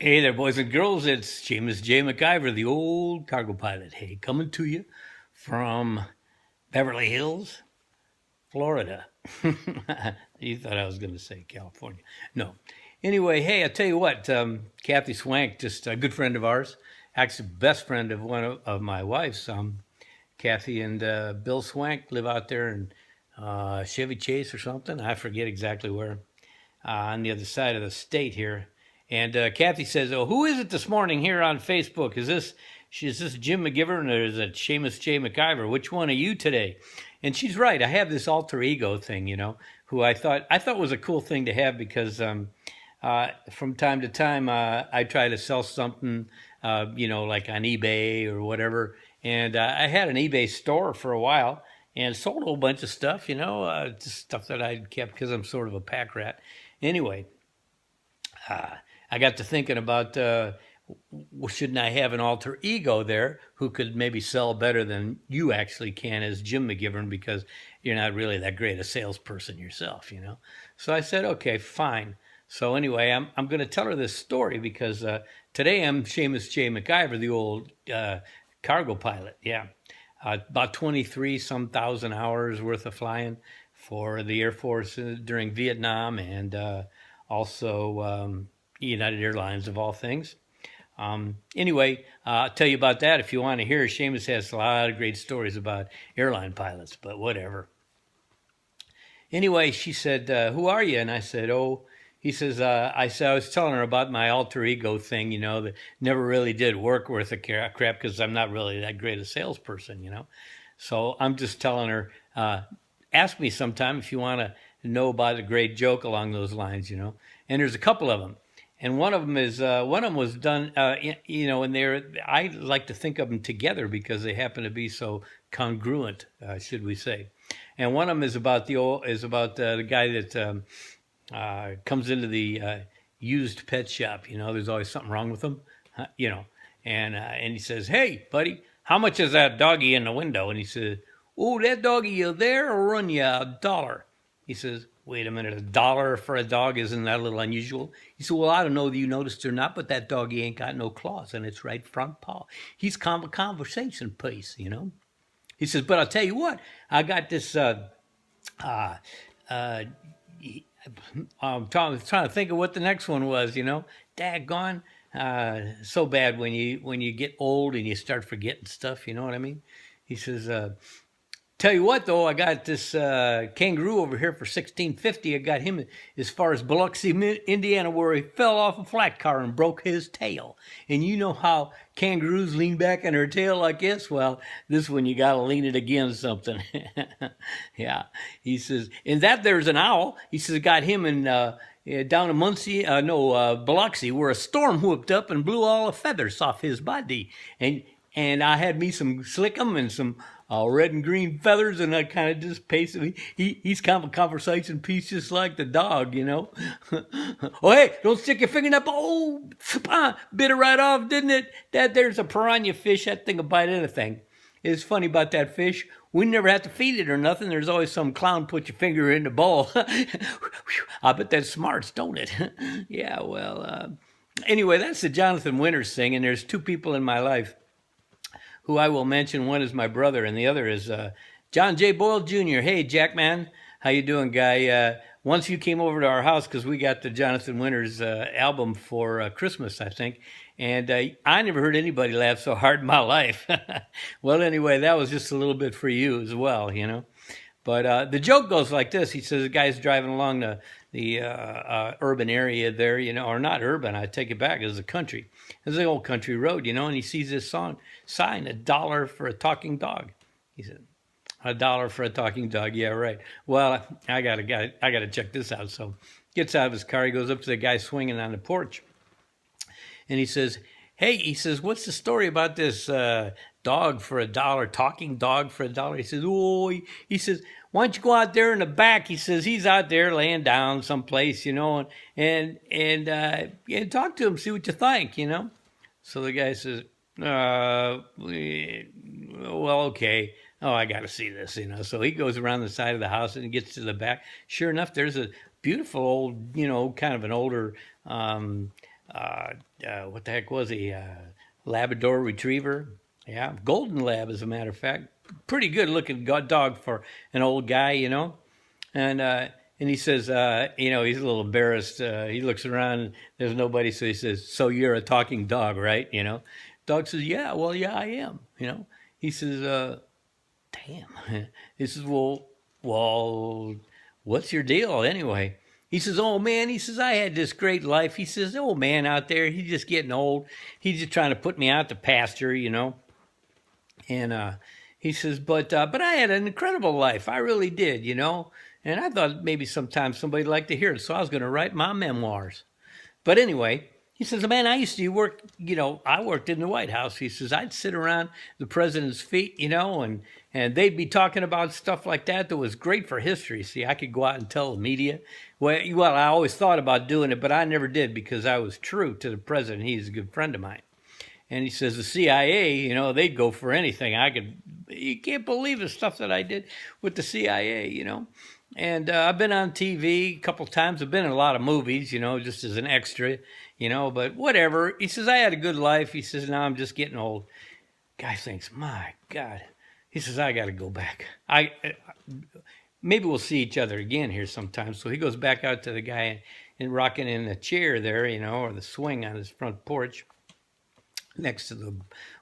Hey there, boys and girls. It's Seamus J. McGyver, the old cargo pilot. Hey, coming to you from Beverly Hills, Florida. You thought I was going to say California. No. Anyway, hey, I tell you what, Cathy Swank, just a good friend of ours, actually best friend of one of my wife's. Cathy and Bill Swank live out there in Chevy Chase or something. I forget exactly where, on the other side of the state here. And Cathy says, "Oh, who is it this morning here on Facebook? Is this Jim McGyver or is it Seamus J. McGyver? Which one are you today?" And she's right. I have this alter ego thing, who I thought was a cool thing to have because from time to time I try to sell something, like on eBay or whatever. And I had an eBay store for a while and sold a whole bunch of stuff, just stuff that I kept because I'm sort of a pack rat. Anyway, I got to thinking about shouldn't I have an alter ego there who could maybe sell better than you actually can as Jim McGivern because you're not really that great a salesperson yourself. So I said, okay, fine. So anyway, I'm going to tell her this story because today I'm Seamus J. McGyver, the old cargo pilot. Yeah, about 23 some thousand hours worth of flying for the Air Force during Vietnam and also United Airlines of all things. Anyway, I'll tell you about that if you want to hear. Seamus has a lot of great stories about airline pilots, but whatever. Anyway, she said, "Who are you?" And I said, "Oh," he says, I was telling her about my alter ego thing, that never really did work worth a crap because I'm not really that great a salesperson. So I'm just telling her, ask me sometime if you want to know about a great joke along those lines, And there's a couple of them. And one of them was done, and I like to think of them together because they happen to be so congruent, should we say. And one of them is about the guy that comes into the used pet shop. There's always something wrong with him, and he says, "Hey, buddy, how much is that doggy in the window?" And he says, "Oh, that doggy you there will run you $1." He says, "Wait a minute, $1 for a dog, isn't that a little unusual?" He said, "Well, I don't know if you noticed or not, but that doggy ain't got no claws in its right front paw. He's kind of a conversation piece. He says, "But I'll tell you what, I got this, uh, I'm trying to think of what the next one was, Daggone. So bad when you get old and you start forgetting stuff, you know what I mean?" He says, "Tell you what, though, I got this kangaroo over here for $16.50. I got him as far as Biloxi, Indiana, where he fell off a flat car and broke his tail. And you know how kangaroos lean back on their tail like this? Well, this one you got to lean it against something." Yeah. He says, "And that there's an owl." He says, "Got him in down in Biloxi, where a storm whooped up and blew all the feathers off his body. And I had me some slickum and some red and green feathers, and I kind of just pasted. He's kind of a conversation piece, just like the dog. Oh, hey, don't stick your finger in that. Oh, bit it right off, didn't it? That there's a piranha fish. That thing will bite anything. It's funny about that fish. We never have to feed it or nothing. There's always some clown put your finger in the bowl." I bet that smarts, don't it? Yeah, well, anyway, that's the Jonathan Winters thing, and there's two people in my life who I will mention. One is my brother, and the other is John J. Boyle Jr. Hey, Jack, man. How you doing, guy? Once you came over to our house because we got the Jonathan Winters album for Christmas, I think, and I never heard anybody laugh so hard in my life. Well, anyway, that was just a little bit for you as well. But the joke goes like this. He says the guy's driving along the urban area there, or not urban, I take it back, it's a country. It's an old country road, and he sees this sign, $1 for a talking dog. He said, $1 for a talking dog, yeah, right. Well, I gotta check this out. So gets out of his car, he goes up to the guy swinging on the porch, and he says, "Hey," he says, "what's the story about this dog for $1, talking dog for $1?" He says, "Oh," he says, "why don't you go out there in the back?" He says, "He's out there laying down someplace, and talk to him, see what you think, So the guy says, well, okay. Oh, I got to see this, So he goes around the side of the house and he gets to the back. Sure enough, there's a beautiful old, kind of an older what the heck was he? Labrador Retriever. Yeah, Golden Lab, as a matter of fact. Pretty good looking dog for an old guy, you know. And he says, he's a little embarrassed. He looks around, there's nobody, so he says, "So you're a talking dog, right?" You know, dog says, "Yeah, well, yeah, I am." You know, he says, "Damn." He says, "Well, what's your deal anyway?" He says, "Oh man," he says, "I had this great life." He says, "Old man out there, he's just getting old. He's just trying to put me out to pasture, you know." And he says, but I had an incredible life. I really did, you know. And I thought maybe sometimes somebody'd like to hear it, so I was going to write my memoirs. But anyway, he says, "Man, I used to work, you know, I worked in the White House." He says, "I'd sit around the president's feet, you know, and they'd be talking about stuff like that was great for history. See, I could go out and tell the media. Well, I always thought about doing it, but I never did because I was true to the president. He's a good friend of mine." And he says, "The CIA, you know, they'd go for anything. You can't believe the stuff that I did with the CIA, you know." And I've been on TV a couple times. I've been in a lot of movies, you know, just as an extra, you know, but whatever. He says, "I had a good life." He says, "Now I'm just getting old." Guy thinks, "My God." He says, "I got to go back. Maybe we'll see each other again here sometime." So he goes back out to the guy and rocking in the chair there, you know, or the swing on his front porch next to the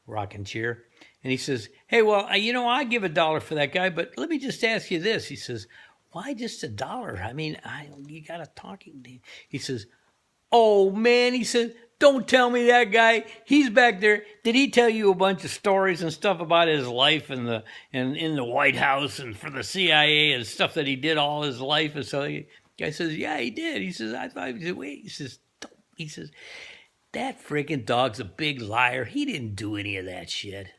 rocking chair. And he says, "Hey, well, I give $1 for that guy, but let me just ask you this." He says, "Why just $1? I mean, you got a talking to." He says, "Oh, man," he says, "don't tell me that guy. He's back there. Did he tell you a bunch of stories and stuff about his life in the White House and for the CIA and stuff that he did all his life?" And so the guy says, "Yeah, he did." He says, "I thought he said, wait." He says, "Don't." He says, "That freaking dog's a big liar. He didn't do any of that shit."